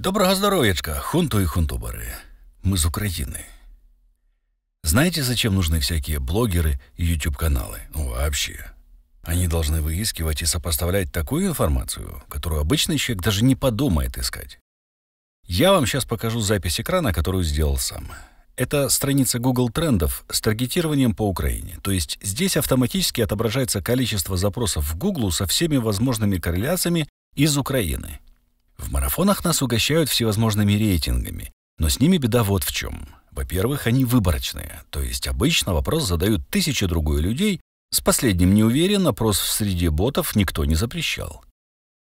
Доброго здоровьячка, хунту и хунтубары. Мы из Украины. Знаете, зачем нужны всякие блогеры и YouTube-каналы? Ну, вообще. Они должны выискивать и сопоставлять такую информацию, которую обычный человек даже не подумает искать. Я вам сейчас покажу запись экрана, которую сделал сам. Это страница Google трендов с таргетированием по Украине. То есть здесь автоматически отображается количество запросов в Google со всеми возможными корреляциями из Украины. В марафонах нас угощают всевозможными рейтингами, но с ними беда вот в чем. Во-первых, они выборочные, то есть обычно вопрос задают тысячи другой людей, с последним не уверен, опрос в среде ботов никто не запрещал.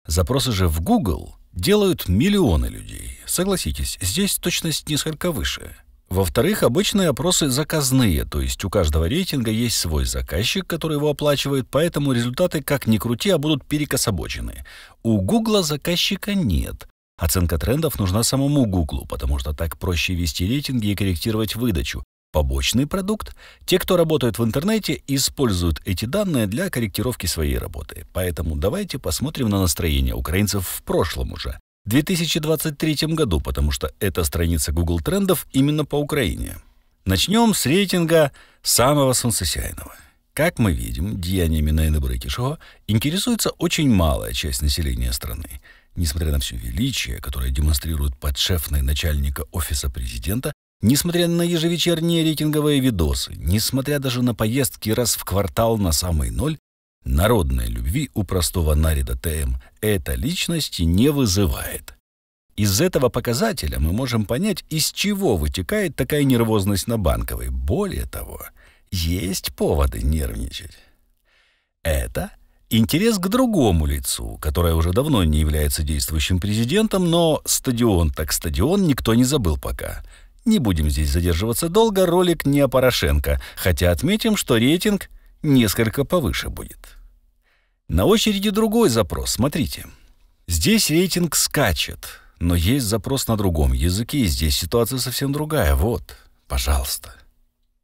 Запросы же в Google делают миллионы людей. Согласитесь, здесь точность несколько выше. Во-вторых, обычные опросы заказные, то есть у каждого рейтинга есть свой заказчик, который его оплачивает, поэтому результаты, как ни крути, а будут перекособочены. У Гугла заказчика нет. Оценка трендов нужна самому Гуглу, потому что так проще вести рейтинги и корректировать выдачу. Побочный продукт — те, кто работает в интернете, используют эти данные для корректировки своей работы. Поэтому давайте посмотрим на настроение украинцев в прошлом уже. 2023 году, потому что это страница Google трендов именно по Украине. Начнем с рейтинга самого солнцесяйного. Как мы видим, деяниями найнайбритішого интересуется очень малая часть населения страны. Несмотря на все величие, которое демонстрирует подшефный начальника офиса президента, несмотря на ежевечерние рейтинговые видосы, несмотря даже на поездки раз в квартал на самый ноль, народной любви у простого нарида ТМ эта личность не вызывает. Из этого показателя мы можем понять, из чего вытекает такая нервозность на Банковой. Более того, есть поводы нервничать. Это интерес к другому лицу, которое уже давно не является действующим президентом, но стадион так стадион никто не забыл пока. Не будем здесь задерживаться долго, ролик не о Порошенко, хотя отметим, что рейтинг несколько повыше будет. На очереди другой запрос, смотрите. Здесь рейтинг скачет, но есть запрос на другом языке, и здесь ситуация совсем другая. Вот, пожалуйста.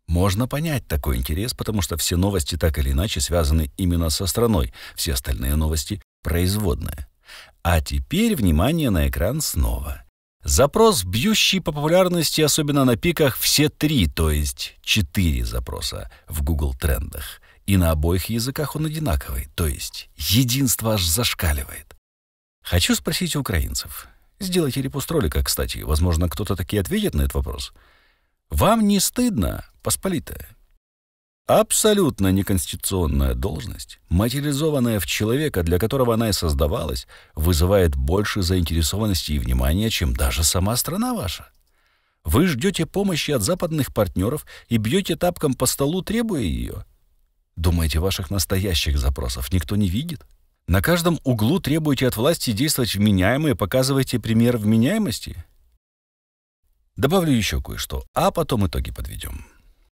Можно понять такой интерес, потому что все новости так или иначе связаны именно со страной, все остальные новости производные. А теперь внимание на экран снова. Запрос, бьющий по популярности, особенно на пиках, все 3, то есть 4 запроса в Google трендах. И на обоих языках он одинаковый, то есть единство аж зашкаливает. Хочу спросить у украинцев. Сделайте репост ролика, кстати, возможно, кто-то таки ответит на этот вопрос. Вам не стыдно, посполитая? Абсолютно неконституционная должность, материализованная в человека, для которого она и создавалась, вызывает больше заинтересованности и внимания, чем даже сама страна ваша. Вы ждете помощи от западных партнеров и бьете тапком по столу, требуя ее. Думаете, ваших настоящих запросов никто не видит? На каждом углу требуете от власти действовать вменяемо и показываете пример вменяемости? Добавлю еще кое-что, а потом итоги подведем.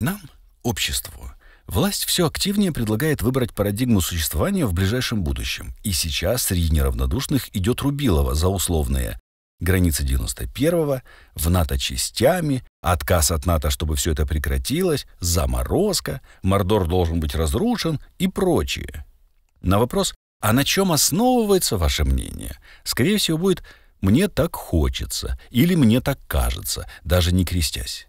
Нам, обществу, власть все активнее предлагает выбрать парадигму существования в ближайшем будущем. И сейчас среди неравнодушных идет Рубилова за условные границы 91-го, в НАТО частями, отказ от НАТО, чтобы все это прекратилось, заморозка, Мордор должен быть разрушен и прочее. На вопрос, а на чем основывается ваше мнение, скорее всего будет «мне так хочется» или «мне так кажется», даже не крестясь.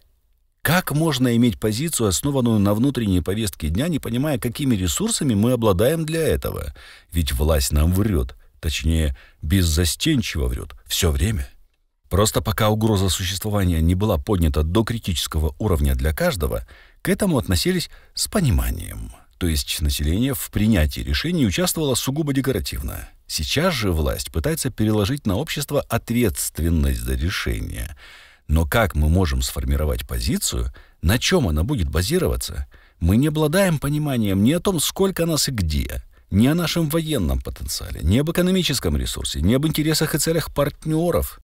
Как можно иметь позицию, основанную на внутренней повестке дня, не понимая, какими ресурсами мы обладаем для этого? Ведь власть нам врет, точнее, беззастенчиво врет, все время. Просто пока угроза существования не была поднята до критического уровня для каждого, к этому относились с пониманием. То есть население в принятии решений участвовало сугубо декоративно. Сейчас же власть пытается переложить на общество ответственность за решение. Но как мы можем сформировать позицию, на чем она будет базироваться? Мы не обладаем пониманием ни о том, сколько нас и где, ни о нашем военном потенциале, ни об экономическом ресурсе, ни об интересах и целях партнеров.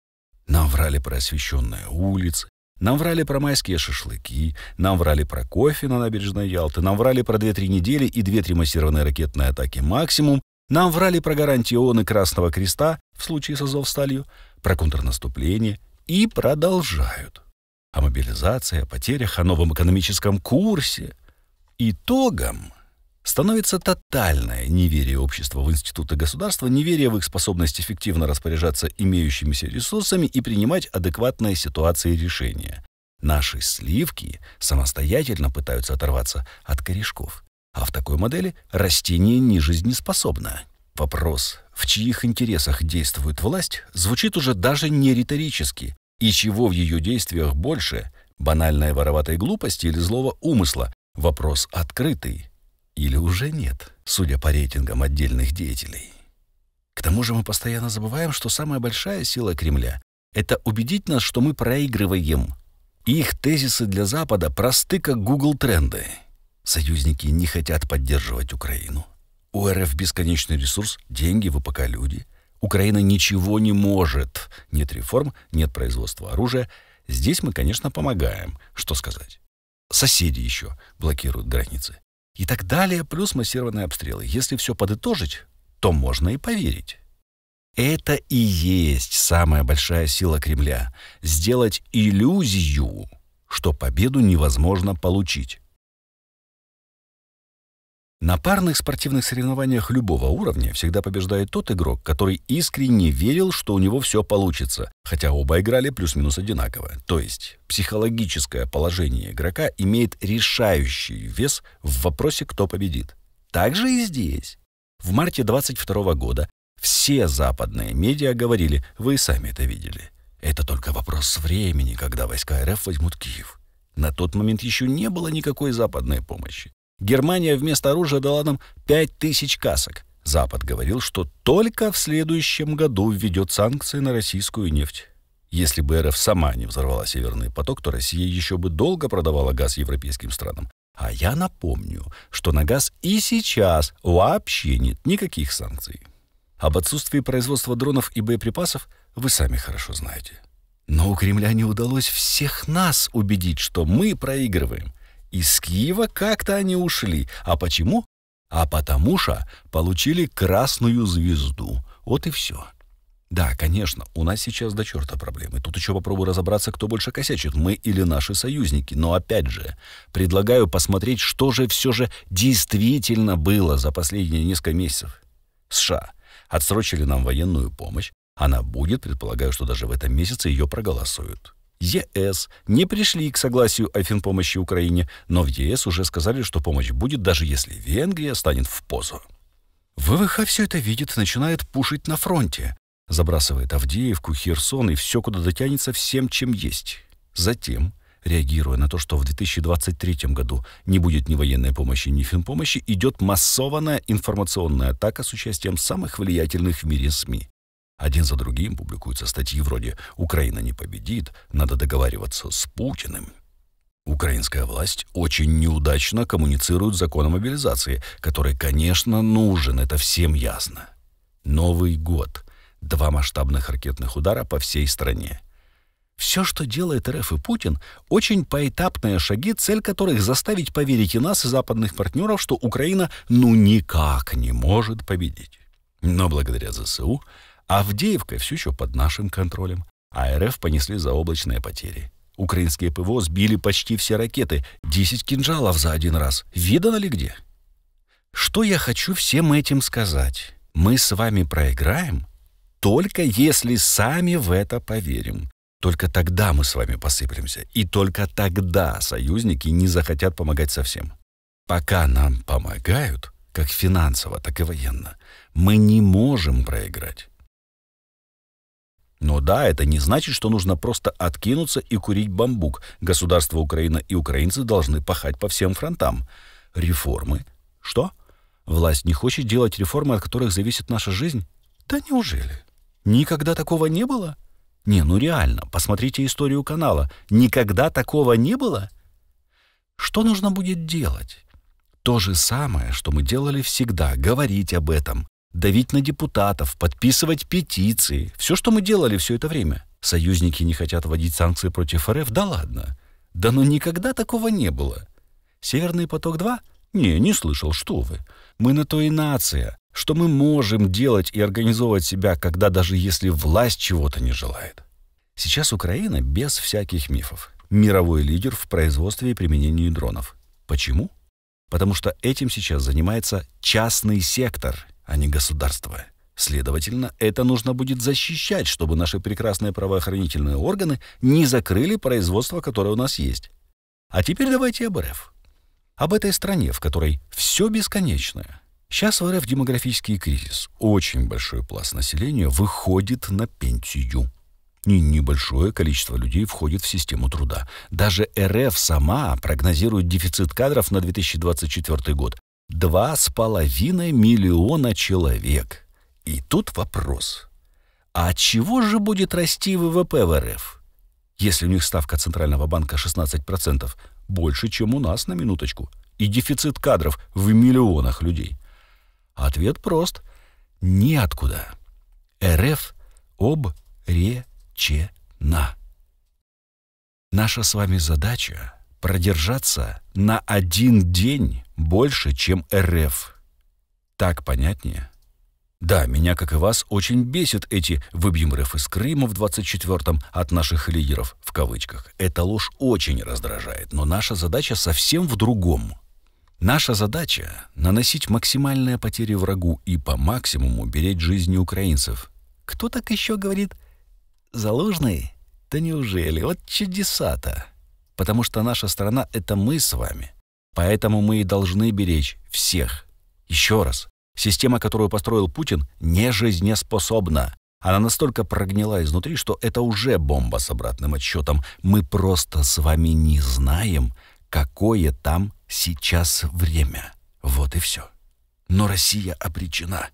Нам врали про освещенные улицы, нам врали про майские шашлыки, нам врали про кофе на набережной Ялты, нам врали про 2-3 недели и 2-3 массированные ракетные атаки максимум, нам врали про гарантии ООН и Красного Креста в случае с Азовсталью, про контрнаступление. И продолжают. О мобилизации, о потерях, о новом экономическом курсе. Итогом становится тотальное неверие общества в институты государства, неверие в их способность эффективно распоряжаться имеющимися ресурсами и принимать адекватные ситуации решения. Наши сливки самостоятельно пытаются оторваться от корешков, а в такой модели растение не жизнеспособно. Вопрос, в чьих интересах действует власть, звучит уже даже не риторически, и чего в ее действиях больше – банальной вороватой глупости или злого умысла, вопрос открытый. Или уже нет, судя по рейтингам отдельных деятелей. К тому же мы постоянно забываем, что самая большая сила Кремля — это убедить нас, что мы проигрываем. Их тезисы для Запада просты, как Google-тренды. Союзники не хотят поддерживать Украину. У РФ бесконечный ресурс, деньги, ВПК люди. Украина ничего не может. Нет реформ, нет производства оружия. Здесь мы, конечно, помогаем. Что сказать? Соседи еще блокируют границы. И так далее, плюс массированные обстрелы. Если все подытожить, то можно и поверить. Это и есть самая большая сила Кремля — сделать иллюзию, что победу невозможно получить. На парных спортивных соревнованиях любого уровня всегда побеждает тот игрок, который искренне верил, что у него все получится, хотя оба играли плюс-минус одинаково. То есть психологическое положение игрока имеет решающий вес в вопросе, кто победит. Так же и здесь. В марте 22 года все западные медиа говорили, вы сами это видели. Это только вопрос времени, когда войска РФ возьмут Киев. На тот момент еще не было никакой западной помощи. Германия вместо оружия дала нам 5000 касок. Запад говорил, что только в следующем году введет санкции на российскую нефть. Если бы РФ сама не взорвала Северный поток, то Россия еще бы долго продавала газ европейским странам. А я напомню, что на газ и сейчас вообще нет никаких санкций. Об отсутствии производства дронов и боеприпасов вы сами хорошо знаете. Но у Кремля не удалось всех нас убедить, что мы проигрываем. Из Киева как-то они ушли. А почему? А потому что получили красную звезду. Вот и все. Да, конечно, у нас сейчас до черта проблемы. Тут еще попробую разобраться, кто больше косячит, мы или наши союзники. Но опять же, предлагаю посмотреть, что же все же действительно было за последние несколько месяцев. США отсрочили нам военную помощь. Она будет, предполагаю, что даже в этом месяце ее проголосуют. ЕС не пришли к согласию о финпомощи Украине, но в ЕС уже сказали, что помощь будет, даже если Венгрия станет в позу. ВВХ все это видит, начинает пушить на фронте. Забрасывает Авдеевку, Херсон и все, куда дотянется, всем, чем есть. Затем, реагируя на то, что в 2023 году не будет ни военной помощи, ни финпомощи, идет массованная информационная атака с участием самых влиятельных в мире СМИ. Один за другим публикуются статьи вроде «Украина не победит, надо договариваться с Путиным». Украинская власть очень неудачно коммуницирует закон о мобилизации, который, конечно, нужен, это всем ясно. Новый год. 2 масштабных ракетных удара по всей стране. Все, что делает РФ и Путин, очень поэтапные шаги, цель которых заставить поверить и нас, и западных партнеров, что Украина никак не может победить. Но благодаря ЗСУ Авдеевка все еще под нашим контролем, а РФ понесли заоблачные потери. Украинские ПВО сбили почти все ракеты, 10 кинжалов за один раз. Видано ли где? Что я хочу всем этим сказать? Мы с вами проиграем, только если сами в это поверим. Только тогда мы с вами посыплемся, и только тогда союзники не захотят помогать совсем. Пока нам помогают, как финансово, так и военно, мы не можем проиграть. Но да, это не значит, что нужно просто откинуться и курить бамбук. Государство Украина и украинцы должны пахать по всем фронтам. Реформы? Что? Власть не хочет делать реформы, от которых зависит наша жизнь? Да неужели? Никогда такого не было? Не, реально, посмотрите историю канала. Никогда такого не было? Что нужно будет делать? То же самое, что мы делали всегда, говорить об этом. Давить на депутатов, подписывать петиции. Все, что мы делали все это время. Союзники не хотят вводить санкции против РФ? Да ладно. Да никогда такого не было. Северный поток-2? Не слышал, что вы. Мы на то и нация, что мы можем делать и организовывать себя, когда даже если власть чего-то не желает. Сейчас Украина без всяких мифов. Мировой лидер в производстве и применении дронов. Почему? Потому что этим сейчас занимается частный сектор, а не государство. Следовательно, это нужно будет защищать, чтобы наши прекрасные правоохранительные органы не закрыли производство, которое у нас есть. А теперь давайте об РФ. Об этой стране, в которой все бесконечное. Сейчас в РФ демографический кризис. Очень большой пласт населения выходит на пенсию. И небольшое количество людей входит в систему труда. Даже РФ сама прогнозирует дефицит кадров на 2024 год. 2,5 миллиона человек. И тут вопрос. А от чего же будет расти ВВП в РФ? Если у них ставка Центрального банка 16%, больше, чем у нас, на минуточку, и дефицит кадров в миллионах людей. Ответ прост. Неоткуда. РФ обречена. Наша с вами задача — продержаться на 1 день больше, чем РФ. Так понятнее? Да, меня, как и вас, очень бесит эти «выбьем РФ из Крыма» в 24-м от наших лидеров, в кавычках. Эта ложь очень раздражает, но наша задача совсем в другом. Наша задача — наносить максимальные потери врагу и по максимуму беречь жизни украинцев. Кто так еще говорит? Залужный? Да неужели? Вот чудеса-то. Потому что наша страна — это мы с вами. Поэтому мы и должны беречь всех. Еще раз. Система, которую построил Путин, не жизнеспособна. Она настолько прогнила изнутри, что это уже бомба с обратным отсчетом. Мы просто с вами не знаем, какое там сейчас время. Вот и все. Но Россия обречена.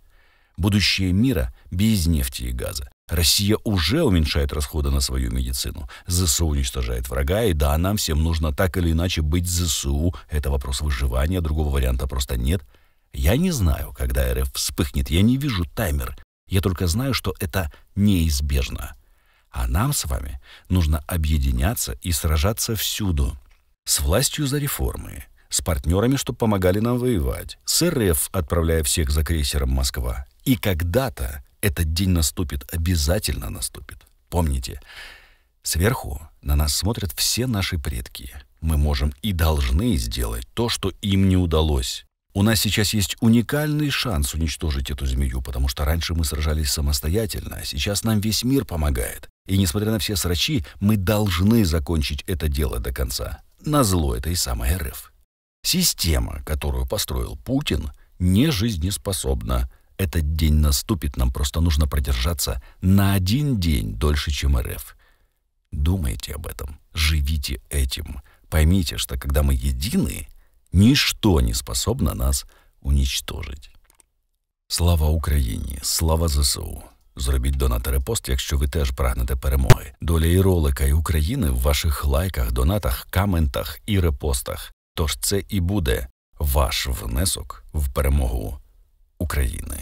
Будущее мира без нефти и газа. Россия уже уменьшает расходы на свою медицину. ЗСУ уничтожает врага, и да, нам всем нужно так или иначе быть ЗСУ. Это вопрос выживания, другого варианта просто нет. Я не знаю, когда РФ вспыхнет, я не вижу таймер. Я только знаю, что это неизбежно. А нам с вами нужно объединяться и сражаться всюду. С властью за реформы, с партнерами, чтобы помогали нам воевать, с РФ, отправляя всех за крейсером «Москва». И когда-то этот день наступит, обязательно наступит. Помните, сверху на нас смотрят все наши предки. Мы можем и должны сделать то, что им не удалось. У нас сейчас есть уникальный шанс уничтожить эту змею, потому что раньше мы сражались самостоятельно, а сейчас нам весь мир помогает. И несмотря на все срачи, мы должны закончить это дело до конца. Назло этой самой РФ. Система, которую построил Путин, не жизнеспособна. Этот день наступит, нам просто нужно продержаться на 1 день дольше, чем РФ. Думайте об этом, живите этим. Поймите, что когда мы едины, ничто не способно нас уничтожить. Слава Україні, слава ЗСУ. Зробіть донат і репост, якщо ви теж прагнете перемоги. Доля і ролика, і України в ваших лайках, донатах, коментах і репостах. Тож це і буде ваш внесок в перемогу України.